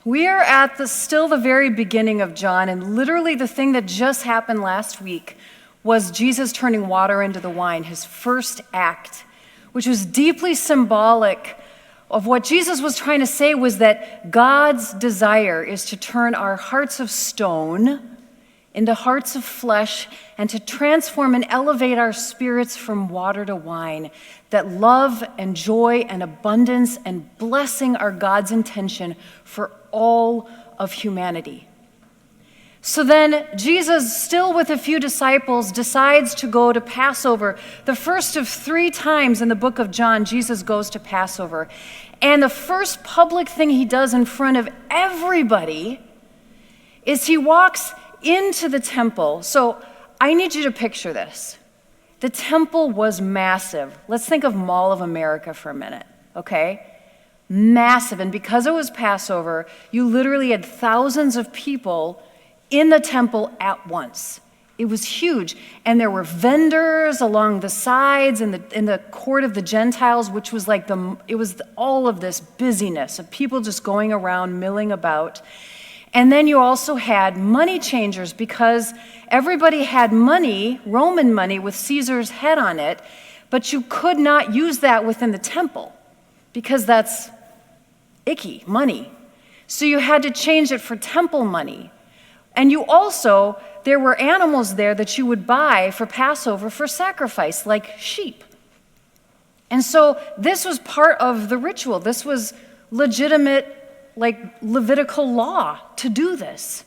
We are at still the very beginning of John, and literally the thing that just happened last week was Jesus turning water into the wine, his first act, which was deeply symbolic of what Jesus was trying to say was that God's desire is to turn our hearts of stone into hearts of flesh and to transform and elevate our spirits from water to wine, that love and joy and abundance and blessing are God's intention for all of humanity. So then Jesus, still with a few disciples, decides to go to Passover. The first of 3 times in the book of John, Jesus goes to Passover. And the first public thing he does in front of everybody is he walks into the temple. So I need you to picture this. The temple was massive. Let's think of Mall of America for a minute, okay? Massive. And because it was Passover, you literally had thousands of people in the temple at once. It was huge. And there were vendors along the sides in the court of the Gentiles, which was like all of this busyness of people just going around, milling about. And then you also had money changers because everybody had money, Roman money with Caesar's head on it, but you could not use that within the temple because that's icky money. So you had to change it for temple money. And there were animals there that you would buy for Passover for sacrifice, like sheep. And so this was part of the ritual. This was legitimate, like Levitical law to do this.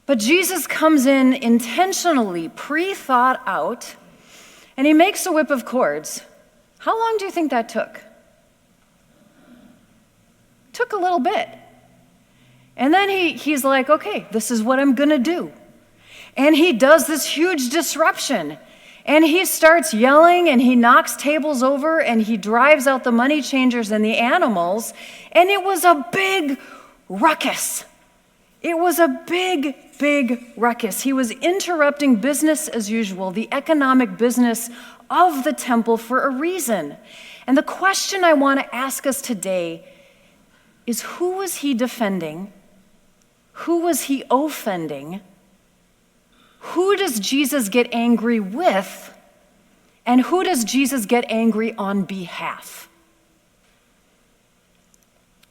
But Jesus comes in intentionally, pre-thought out, and he makes a whip of cords. How long do you think that took? Took a little bit. And then he's like, okay, this is what I'm gonna do. And he does this huge disruption. And he starts yelling and he knocks tables over and he drives out the money changers and the animals. And it was a big ruckus. It was a big, big ruckus. He was interrupting business as usual, the economic business of the temple for a reason. And the question I want to ask us today is, who was he defending? Who was he offending? Who does Jesus get angry with? And who does Jesus get angry on behalf?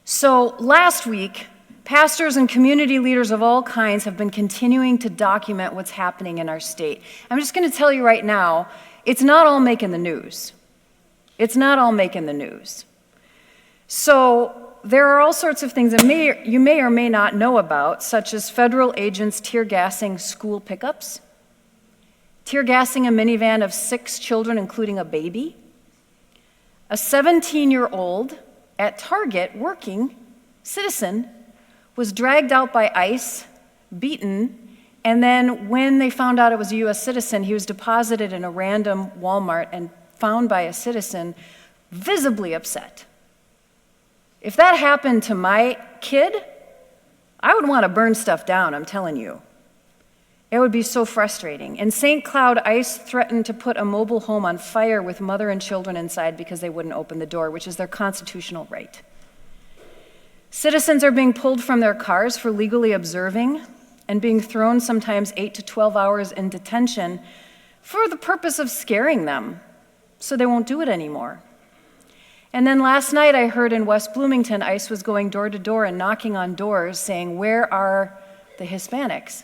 So last week, pastors and community leaders of all kinds have been continuing to document what's happening in our state. I'm just going to tell you right now, it's not all making the news. It's not all making the news. So there are all sorts of things that you may or may not know about, such as federal agents tear gassing school pickups, tear gassing a minivan of 6 children, including a baby, a 17-year-old at Target working citizen was dragged out by ICE, beaten, and then when they found out it was a U.S. citizen, he was deposited in a random Walmart and found by a citizen visibly upset. If that happened to my kid, I would want to burn stuff down, I'm telling you. It would be so frustrating. In St. Cloud, ICE threatened to put a mobile home on fire with mother and children inside because they wouldn't open the door, which is their constitutional right. Citizens are being pulled from their cars for legally observing and being thrown sometimes 8 to 12 hours in detention for the purpose of scaring them so they won't do it anymore. And then last night I heard in West Bloomington, ICE was going door to door and knocking on doors saying, where are the Hispanics?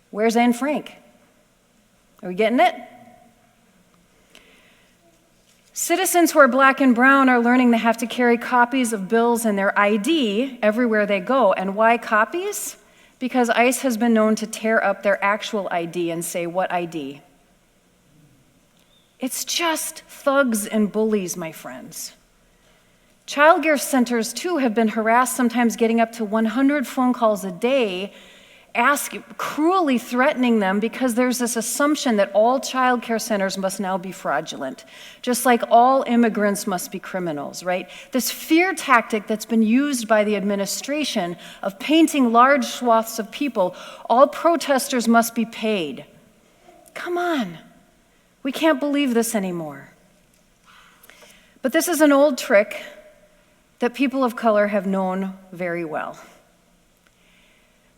Where's Anne Frank? Are we getting it? Citizens who are black and brown are learning they have to carry copies of bills and their ID everywhere they go. And why copies? Because ICE has been known to tear up their actual ID and say, what ID? It's just thugs and bullies, my friends. Child care centers, too, have been harassed, sometimes getting up to 100 phone calls a day, cruelly threatening them because there's this assumption that all child care centers must now be fraudulent, just like all immigrants must be criminals, right? This fear tactic that's been used by the administration of painting large swaths of people, all protesters must be paid. Come on. We can't believe this anymore. But this is an old trick that people of color have known very well.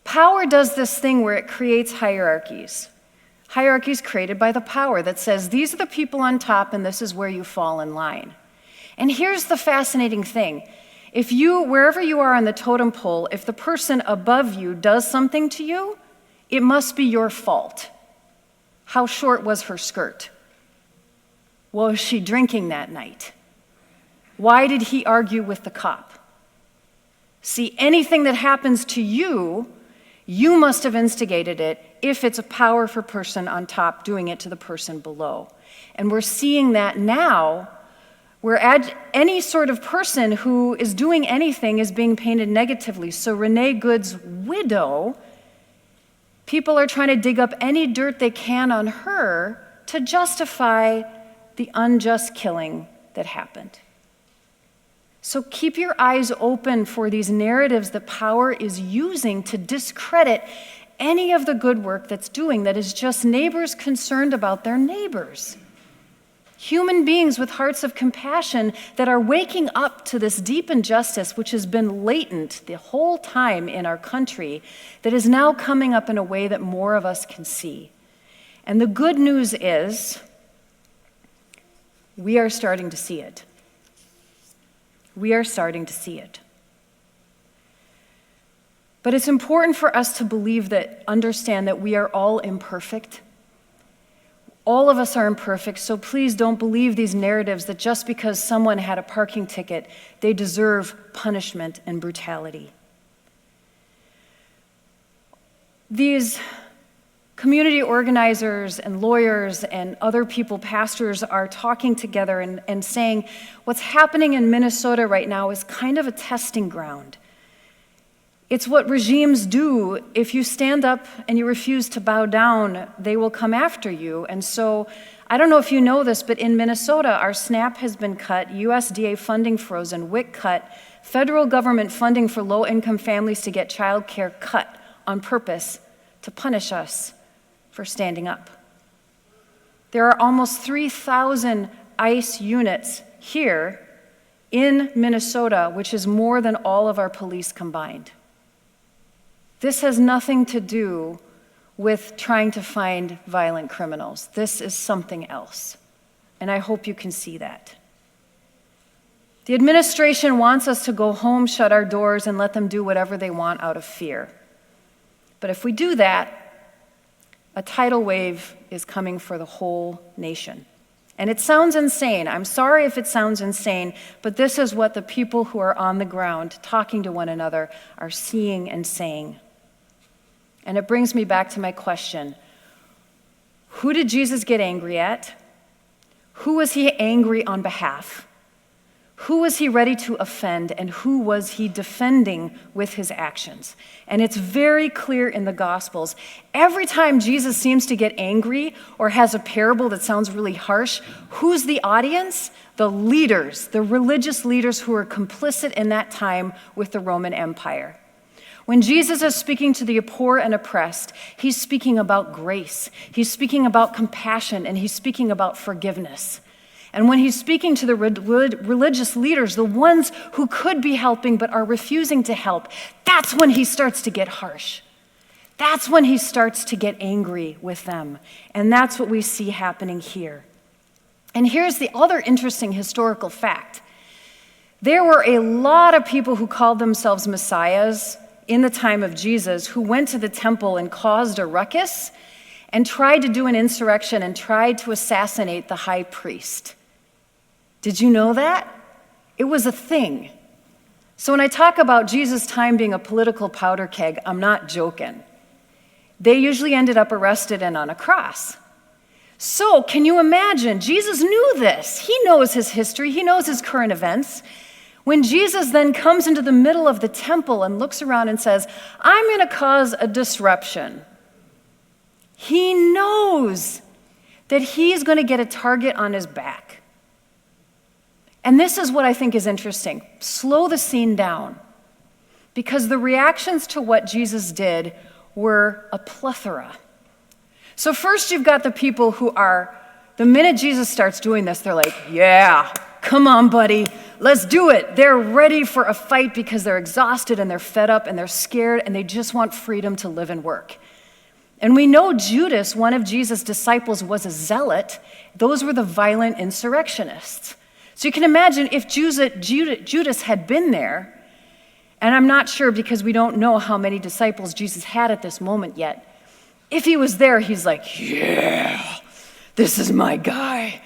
Power does this thing where it creates hierarchies. Hierarchies created by the power that says, these are the people on top and this is where you fall in line. And here's the fascinating thing. If you, wherever you are on the totem pole, if the person above you does something to you, it must be your fault. How short was her skirt? Was she drinking that night? Why did he argue with the cop? See, anything that happens to you, you must have instigated it if it's a powerful person on top doing it to the person below. And we're seeing that now, where any sort of person who is doing anything is being painted negatively. So Renee Good's widow, people are trying to dig up any dirt they can on her to justify the unjust killing that happened. So keep your eyes open for these narratives that power is using to discredit any of the good work that's doing, that is just neighbors concerned about their neighbors. Human beings with hearts of compassion that are waking up to this deep injustice, which has been latent the whole time in our country, that is now coming up in a way that more of us can see. And the good news is, we are starting to see it. We are starting to see it. But it's important for us to understand that we are all imperfect. All of us are imperfect, so please don't believe these narratives that just because someone had a parking ticket, they deserve punishment and brutality. These community organizers and lawyers and other people, pastors, are talking together and saying what's happening in Minnesota right now is kind of a testing ground. It's what regimes do. If you stand up and you refuse to bow down, they will come after you. And so, I don't know if you know this, but in Minnesota, our SNAP has been cut, USDA funding frozen, WIC cut, federal government funding for low-income families to get child care cut on purpose to punish us for standing up. There are almost 3,000 ICE units here in Minnesota, which is more than all of our police combined. This has nothing to do with trying to find violent criminals. This is something else, and I hope you can see that. The administration wants us to go home, shut our doors, and let them do whatever they want out of fear. But if we do that, a tidal wave is coming for the whole nation. And it sounds insane. I'm sorry if it sounds insane, but this is what the people who are on the ground talking to one another are seeing and saying. And it brings me back to my question. Who did Jesus get angry at? Who was he angry on behalf? Who was he ready to offend, and who was he defending with his actions? And it's very clear in the Gospels. Every time Jesus seems to get angry or has a parable that sounds really harsh, who's the audience? The leaders, the religious leaders who are complicit in that time with the Roman Empire. When Jesus is speaking to the poor and oppressed, he's speaking about grace, he's speaking about compassion, and he's speaking about forgiveness. And when he's speaking to the religious leaders, the ones who could be helping but are refusing to help, that's when he starts to get harsh. That's when he starts to get angry with them. And that's what we see happening here. And here's the other interesting historical fact. There were a lot of people who called themselves messiahs in the time of Jesus who went to the temple and caused a ruckus and tried to do an insurrection and tried to assassinate the high priest. Did you know that? It was a thing. So when I talk about Jesus' time being a political powder keg, I'm not joking. They usually ended up arrested and on a cross. So can you imagine? Jesus knew this. He knows his history. He knows his current events. When Jesus then comes into the middle of the temple and looks around and says, I'm going to cause a disruption, he knows that he's going to get a target on his back. And this is what I think is interesting. Slow the scene down, because the reactions to what Jesus did were a plethora. So first you've got the people who are, the minute Jesus starts doing this, they're like, yeah, come on, buddy, let's do it. They're ready for a fight because they're exhausted and they're fed up and they're scared and they just want freedom to live and work. And we know Judas, one of Jesus' disciples, was a zealot. Those were the violent insurrectionists. So you can imagine if Judas had been there, and I'm not sure because we don't know how many disciples Jesus had at this moment yet. If he was there, he's like, yeah, this is my guy.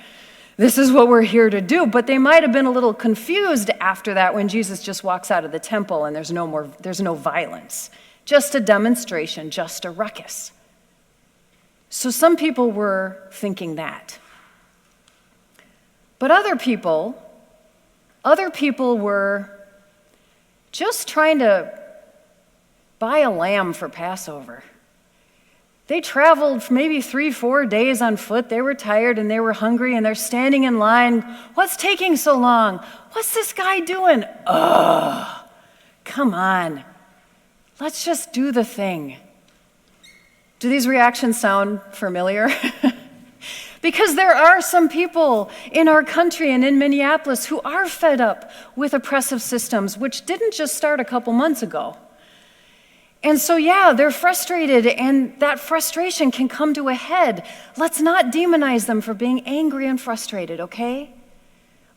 This is what we're here to do. But they might have been a little confused after that when Jesus just walks out of the temple and there's no violence. Just a demonstration, just a ruckus. So some people were thinking that. But other people were just trying to buy a lamb for Passover. They traveled maybe 3-4 days on foot. They were tired and they were hungry and they're standing in line. What's taking so long? What's this guy doing? Ugh, come on. Let's just do the thing. Do these reactions sound familiar? Because there are some people in our country and in Minneapolis who are fed up with oppressive systems, which didn't just start a couple months ago. And so, yeah, they're frustrated, and that frustration can come to a head. Let's not demonize them for being angry and frustrated, okay?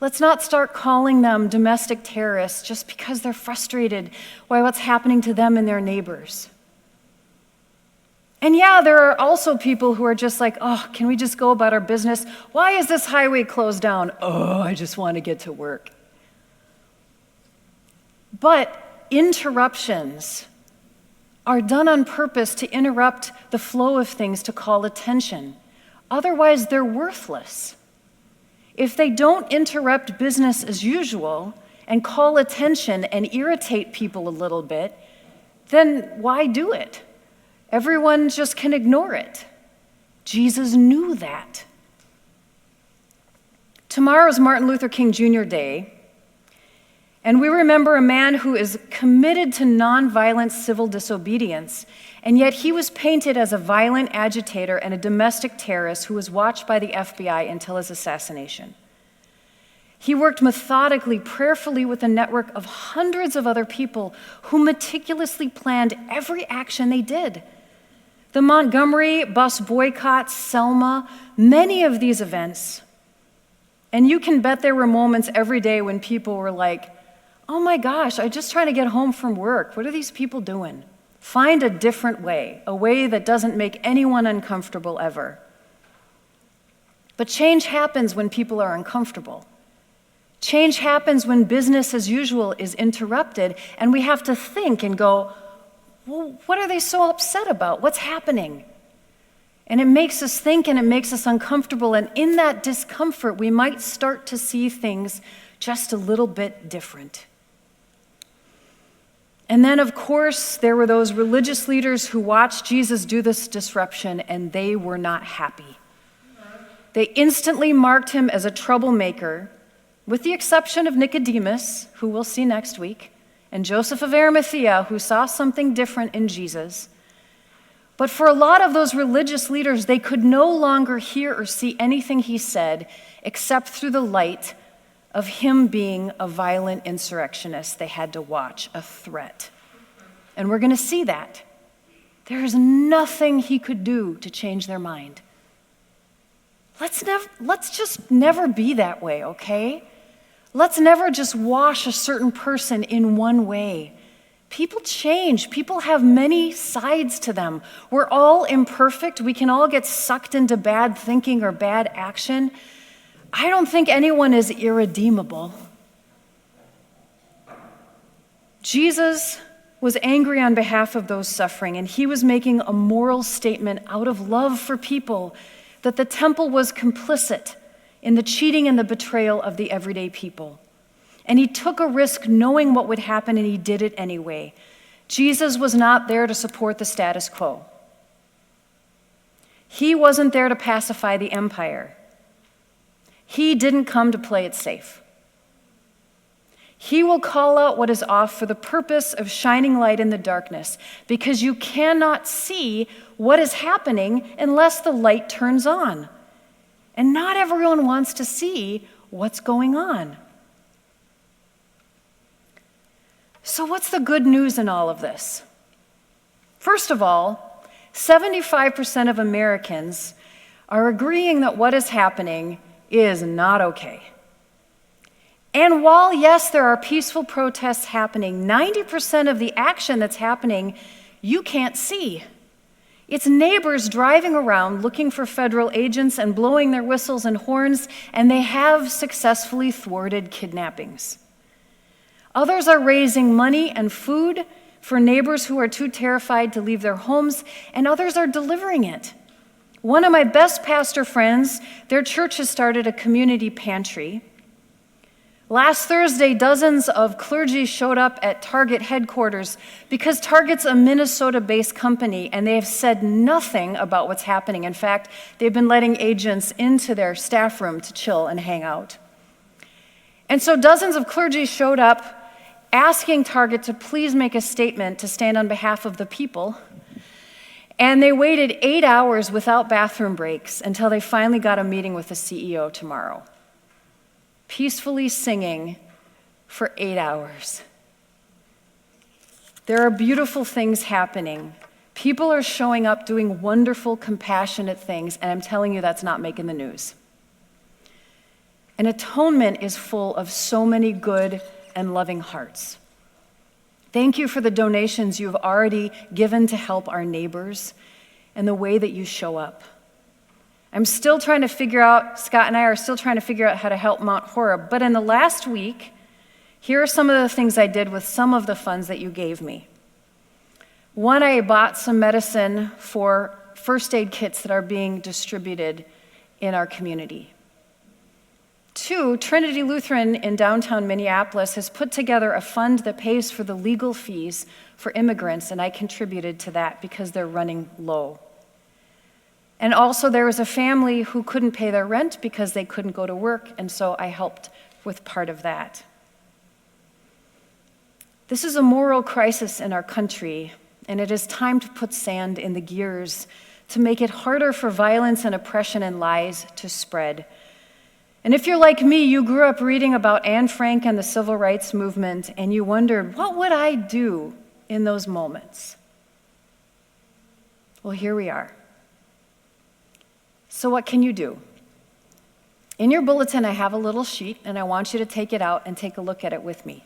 Let's not start calling them domestic terrorists just because they're frustrated by what's happening to them and their neighbors. And yeah, there are also people who are just like, oh, can we just go about our business? Why is this highway closed down? Oh, I just want to get to work. But interruptions are done on purpose to interrupt the flow of things, to call attention. Otherwise, they're worthless. If they don't interrupt business as usual and call attention and irritate people a little bit, then why do it? Everyone just can ignore it. Jesus knew that. Tomorrow's Martin Luther King Jr. Day, and we remember a man who is committed to nonviolent civil disobedience, and yet he was painted as a violent agitator and a domestic terrorist who was watched by the FBI until his assassination. He worked methodically, prayerfully with a network of hundreds of other people who meticulously planned every action they did. The Montgomery bus boycott, Selma, many of these events. And you can bet there were moments every day when people were like, oh my gosh, I'm just trying to get home from work. What are these people doing? Find a different way, a way that doesn't make anyone uncomfortable ever. But change happens when people are uncomfortable. Change happens when business as usual is interrupted, and we have to think and go, well, what are they so upset about? What's happening? And it makes us think and it makes us uncomfortable, and in that discomfort, we might start to see things just a little bit different. And then, of course, there were those religious leaders who watched Jesus do this disruption, and they were not happy. They instantly marked him as a troublemaker, with the exception of Nicodemus, who we'll see next week, and Joseph of Arimathea, who saw something different in Jesus. But for a lot of those religious leaders, they could no longer hear or see anything he said except through the light of him being a violent insurrectionist. They had to watch, a threat. And we're going to see that. There is nothing he could do to change their mind. Let's just never be that way, okay? Let's never just wash a certain person in one way. People change. People have many sides to them. We're all imperfect. We can all get sucked into bad thinking or bad action. I don't think anyone is irredeemable. Jesus was angry on behalf of those suffering, and he was making a moral statement out of love for people that the temple was complicit in the cheating and the betrayal of the everyday people. And he took a risk knowing what would happen, and he did it anyway. Jesus was not there to support the status quo. He wasn't there to pacify the empire. He didn't come to play it safe. He will call out what is off for the purpose of shining light in the darkness, because you cannot see what is happening unless the light turns on. And not everyone wants to see what's going on. So what's the good news in all of this? First of all, 75% of Americans are agreeing that what is happening is not okay. And while, yes, there are peaceful protests happening, 90% of the action that's happening you can't see. It's neighbors driving around looking for federal agents and blowing their whistles and horns, and they have successfully thwarted kidnappings. Others are raising money and food for neighbors who are too terrified to leave their homes, and others are delivering it. One of my best pastor friends, their church has started a community pantry. Last Thursday, dozens of clergy showed up at Target headquarters because Target's a Minnesota-based company, and they have said nothing about what's happening. In fact, they've been letting agents into their staff room to chill and hang out. And so dozens of clergy showed up asking Target to please make a statement to stand on behalf of the people. And they waited 8 hours without bathroom breaks until they finally got a meeting with the CEO tomorrow. Peacefully singing for 8 hours. There are beautiful things happening. People are showing up doing wonderful, compassionate things, and I'm telling you that's not making the news. And Atonement is full of so many good and loving hearts. Thank you for the donations you've already given to help our neighbors and the way that you show up. I'm still trying to figure out, Scott and I are still trying to figure out how to help Mount Horeb. But in the last week, here are some of the things I did with some of the funds that you gave me. One, I bought some medicine for first aid kits that are being distributed in our community. Two, Trinity Lutheran in downtown Minneapolis has put together a fund that pays for the legal fees for immigrants, and I contributed to that because they're running low. And also there was a family who couldn't pay their rent because they couldn't go to work, and so I helped with part of that. This is a moral crisis in our country, and it is time to put sand in the gears to make it harder for violence and oppression and lies to spread. And if you're like me, you grew up reading about Anne Frank and the civil rights movement, and you wondered, what would I do in those moments? Well, here we are. So what can you do? In your bulletin, I have a little sheet, and I want you to take it out and take a look at it with me.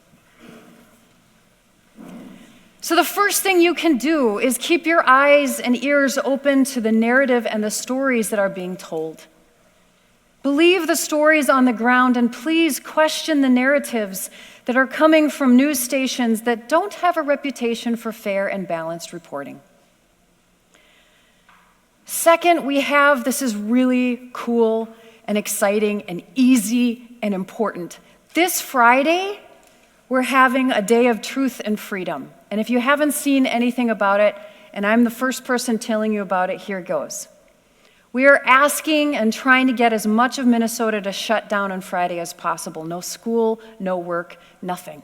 So the first thing you can do is keep your eyes and ears open to the narrative and the stories that are being told. Believe the stories on the ground, and please question the narratives that are coming from news stations that don't have a reputation for fair and balanced reporting. Second, this is really cool and exciting and easy and important. This Friday, we're having a day of truth and freedom. And if you haven't seen anything about it, and I'm the first person telling you about it, here goes. We are asking and trying to get as much of Minnesota to shut down on Friday as possible. No school, no work, nothing.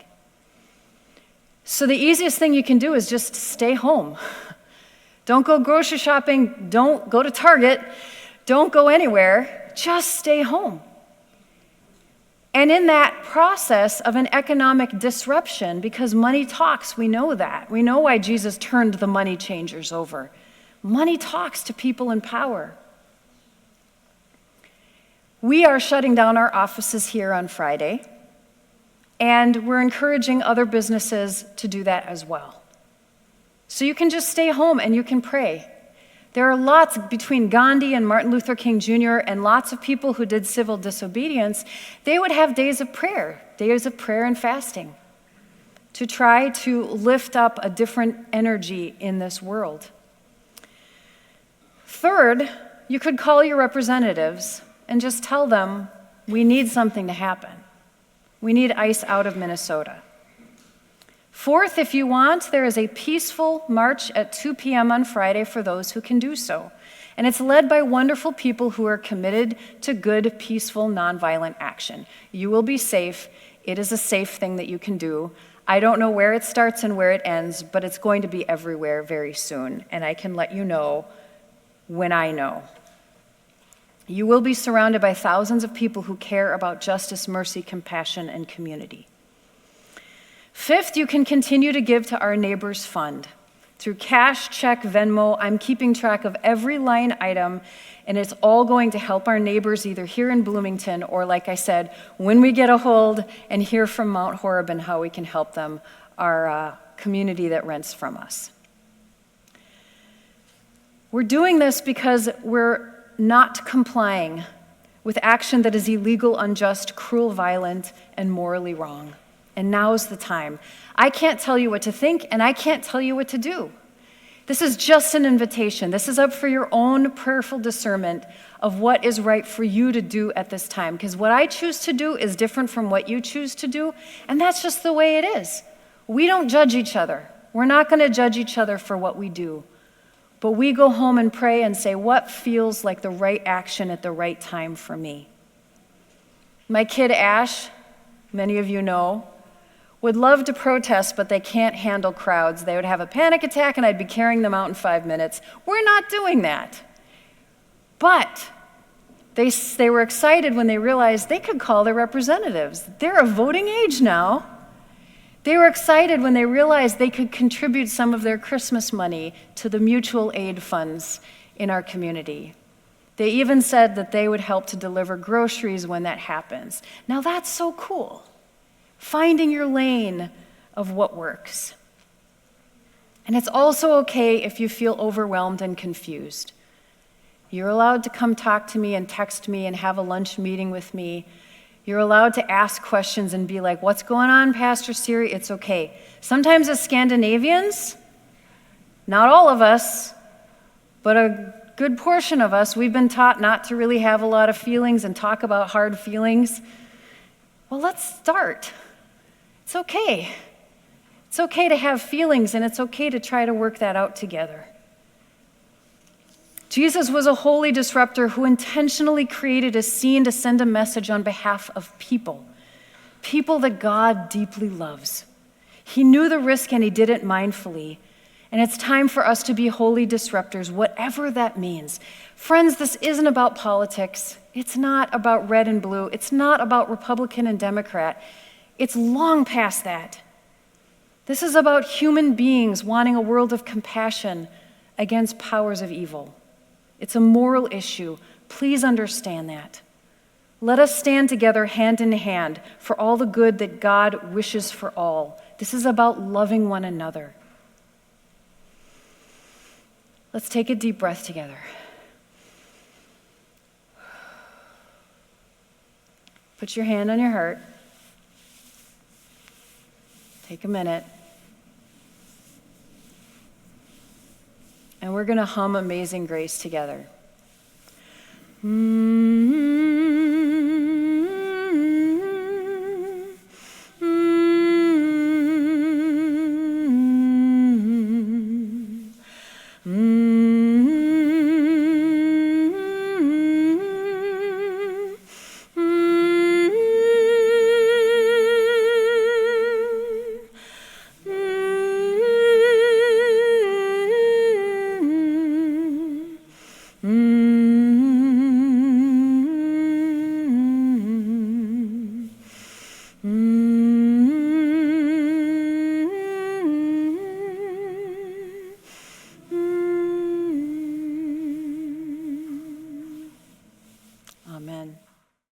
So the easiest thing you can do is just stay home. Don't go grocery shopping, don't go to Target, don't go anywhere, just stay home. And in that process of an economic disruption, because money talks, we know that. We know why Jesus turned the money changers over. Money talks to people in power. We are shutting down our offices here on Friday, and we're encouraging other businesses to do that as well. So you can just stay home and you can pray. There are lots between Gandhi and Martin Luther King Jr. and lots of people who did civil disobedience. They would have days of prayer and fasting to try to lift up a different energy in this world. Third, you could call your representatives and just tell them, we need something to happen. We need ICE out of Minnesota. Fourth, if you want, there is a peaceful march at 2 p.m. on Friday for those who can do so. And it's led by wonderful people who are committed to good, peaceful, nonviolent action. You will be safe. It is a safe thing that you can do. I don't know where it starts and where it ends, but it's going to be everywhere very soon. And I can let you know when I know. You will be surrounded by thousands of people who care about justice, mercy, compassion, and community. Fifth, you can continue to give to Our Neighbors Fund. Through cash, check, Venmo, I'm keeping track of every line item, and it's all going to help our neighbors either here in Bloomington or, like I said, when we get a hold and hear from Mount Horeb and how we can help them, our community that rents from us. We're doing this because we're not complying with action that is illegal, unjust, cruel, violent, and morally wrong. And now's the time. I can't tell you what to think, and I can't tell you what to do. This is just an invitation. This is up for your own prayerful discernment of what is right for you to do at this time. Because what I choose to do is different from what you choose to do, and that's just the way it is. We don't judge each other. We're not going to judge each other for what we do. But we go home and pray and say, what feels like the right action at the right time for me? My kid Ash, many of you know, would love to protest, but they can't handle crowds. They would have a panic attack and I'd be carrying them out in 5 minutes. We're not doing that. But they were excited when they realized they could call their representatives. They're of voting age now. They were excited when they realized they could contribute some of their Christmas money to the mutual aid funds in our community. They even said that they would help to deliver groceries when that happens. Now that's so cool. Finding your lane of what works. And it's also okay if you feel overwhelmed and confused. You're allowed to come talk to me and text me and have a lunch meeting with me. You're allowed to ask questions and be like, what's going on, Pastor Siri? It's okay. Sometimes as Scandinavians, not all of us, but a good portion of us, we've been taught not to really have a lot of feelings and talk about hard feelings. Well, let's start. It's okay. It's okay to have feelings, and it's okay to try to work that out together. Jesus was a holy disruptor who intentionally created a scene to send a message on behalf of people that God deeply loves. He knew the risk and he did it mindfully. And it's time for us to be holy disruptors, whatever that means. Friends, this isn't about politics. It's not about red and blue. It's not about Republican and Democrat. It's long past that. This is about human beings wanting a world of compassion against powers of evil. It's a moral issue. Please understand that. Let us stand together hand in hand for all the good that God wishes for all. This is about loving one another. Let's take a deep breath together. Put your hand on your heart. Take a minute. And we're going to hum Amazing Grace together.